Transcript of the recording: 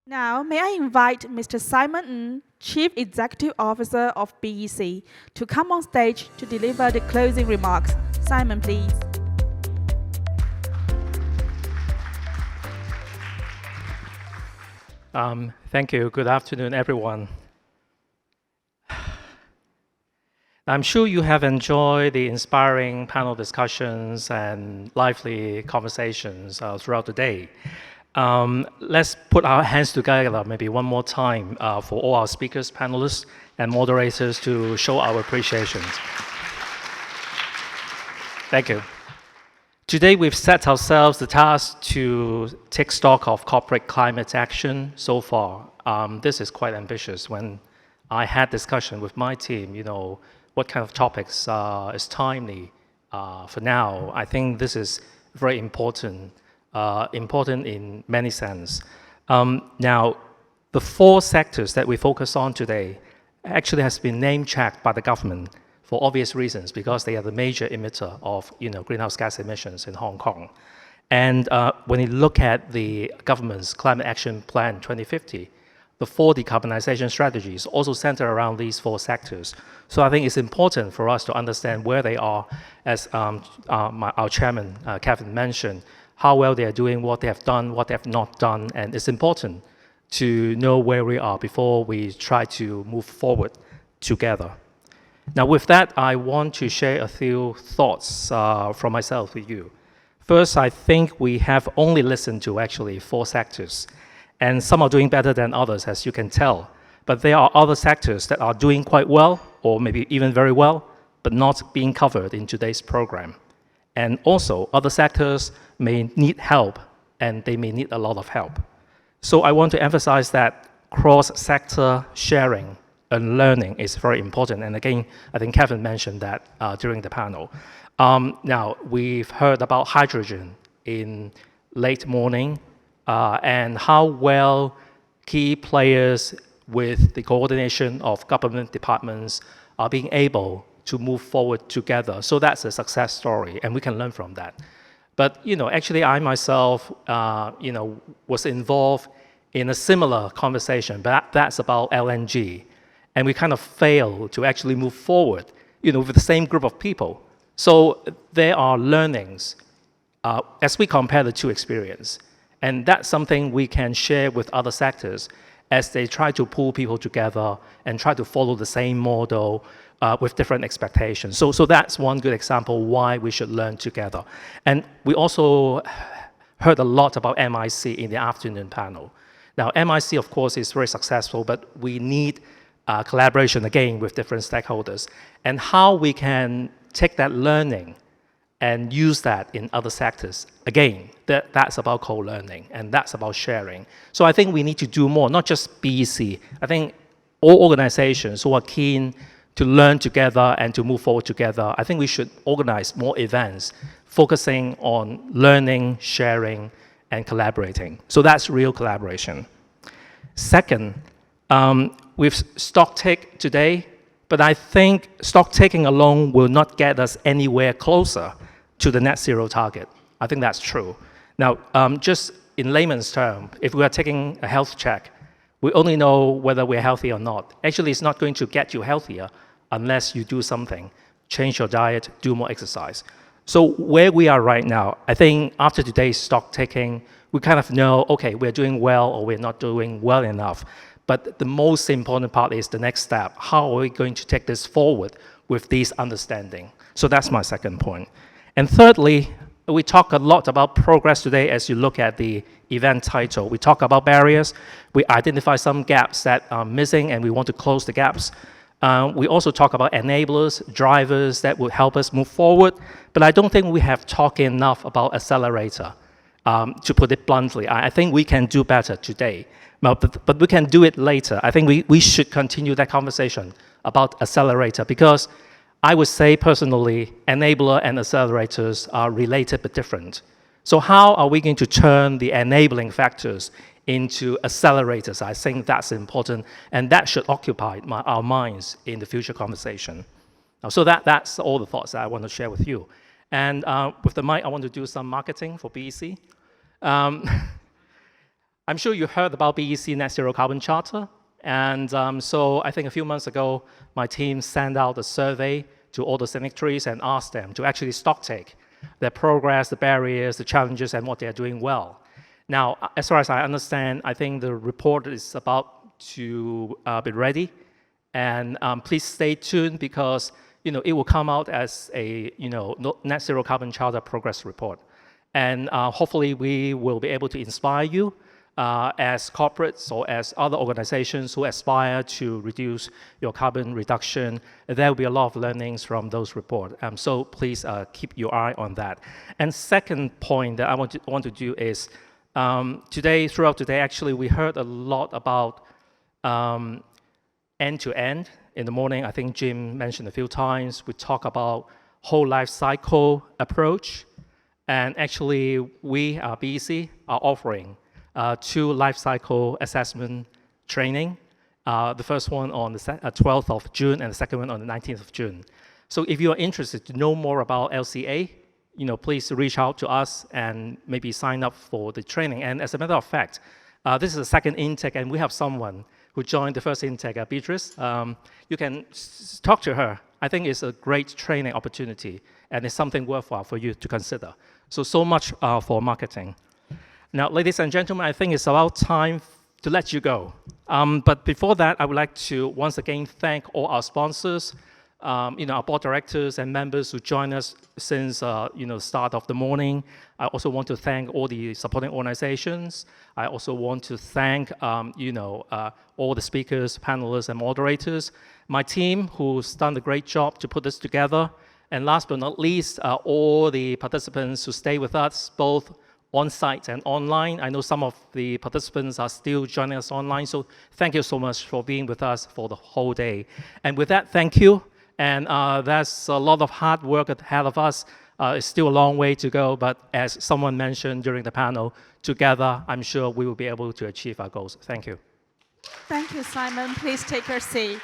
Now, may I invite Mr. Simon Ng, Chief Executive Officer of BEC, to come on stage to deliver the closing remarks. Simon, please. Thank you. Good afternoon, everyone. I'm sure you have enjoyed the inspiring panel discussions and lively conversations throughout the day. Let's put our hands together maybe one more time for all our speakers, panelists, and moderators to show our appreciation. Thank you. Today, we've set ourselves the task to take stock of corporate climate action so far. This is quite ambitious. When I had discussion with my team, what kind of topics is timely for now. I think this is very important, important in many sense. Now, the 4 sectors that we focus on today actually has been name-checked by the government for obvious reasons, because they are the major emitter of greenhouse gas emissions in Hong Kong. And when you look at the government's Climate Action Plan 2050, the 4 decarbonization strategies also center around these 4 sectors. So I think it's important for us to understand where they are, as our chairman, Kevin, mentioned, how well they are doing, what they have done, what they have not done, and it's important to know where we are before we try to move forward together. Now, with that, I want to share a few thoughts from myself with you. First, I think we have only listened to actually 4 sectors, and some are doing better than others, as you can tell. But there are other sectors that are doing quite well, or maybe even very well, but not being covered in today's program. And also, other sectors may need help, and they may need a lot of help. So I want to emphasize that cross-sector sharing and learning is very important. And again, I think Kevin mentioned that during the panel. Now, we've heard about hydrogen in late morning and how well key players with the coordination of government departments are being able to move forward together. So that's a success story, and we can learn from that. But, actually I myself, was involved in a similar conversation, but that's about LNG. And we kind of failed to actually move forward, with the same group of people. So there are learnings as we compare the 2 experiences. And that's something we can share with other sectors as they try to pull people together and try to follow the same model with different expectations. So that's one good example why we should learn together. And we also heard a lot about MIC in the afternoon panel. Now, MIC, of course, is very successful, but we need collaboration again with different stakeholders, and how we can take that learning and use that in other sectors. Again, that's about co-learning, and that's about sharing. So I think we need to do more, not just BEC. I think all organizations who are keen to learn together and to move forward together, I think we should organize more events focusing on learning, sharing, and collaborating. So that's real collaboration. Second, we've stock take today, but I think stock taking alone will not get us anywhere closer to the net zero target. I think that's true. Now, just in layman's terms, if we are taking a health check, we only know whether we're healthy or not. Actually, it's not going to get you healthier unless you do something, change your diet, do more exercise. So where we are right now, I think after today's stock taking, we kind of know, okay, we're doing well or we're not doing well enough. But the most important part is the next step. How are we going to take this forward with this understanding? So that's my second point. And thirdly, we talk a lot about progress today as you look at the event title. We talk about barriers. We identify some gaps that are missing and we want to close the gaps. We also talk about enablers, drivers that will help us move forward. But I don't think we have talked enough about accelerator, to put it bluntly. I think we can do better today. But we can do it later. I think we should continue that conversation about accelerator, because I would say personally, enabler and accelerators are related but different. So how are we going to turn the enabling factors into accelerators? I think that's important, and that should occupy our minds in the future conversation. So that's all the thoughts that I want to share with you. And with the mic, I want to do some marketing for BEC. I'm sure you heard about BEC Net Zero Carbon Charter. And so I think a few months ago, my team sent out a survey to all the signatories and asked them to actually stocktake their progress, the barriers, the challenges, and what they are doing well. Now, as far as I understand, I think the report is about to be ready. And please stay tuned because it will come out as a Net Zero Carbon Charter progress report. And hopefully we will be able to inspire you as corporates or as other organizations who aspire to reduce your carbon reduction. There will be a lot of learnings from those reports. So please keep your eye on that. And second point that I want to do is throughout today, actually, we heard a lot about end-to-end. In the morning, I think Jim mentioned a few times, we talk about whole life cycle approach. And actually, we, BEC, are offering 2 life cycle assessment training. The first one on the 12th of June and the second one on the 19th of June. So if you are interested to know more about LCA, please reach out to us and maybe sign up for the training. And as a matter of fact, this is the second intake, and we have someone who joined the first intake, Beatrice. You can talk to her. I think it's a great training opportunity, and it's something worthwhile for you to consider. So much for marketing. Now, ladies and gentlemen, I think it's about time to let you go. But before that, I would like to once again thank all our sponsors, our board directors and members who joined us since the start of the morning. I also want to thank all the supporting organizations. I also want to thank all the speakers, panelists, and moderators. My team, who's done a great job to put this together. And last but not least, all the participants who stay with us, both on-site and online. I know some of the participants are still joining us online, so thank you so much for being with us for the whole day. And with that, thank you. And there's a lot of hard work ahead of us. It's still a long way to go, but as someone mentioned during the panel, together, I'm sure we will be able to achieve our goals. Thank you. Thank you, Simon. Please take your seat.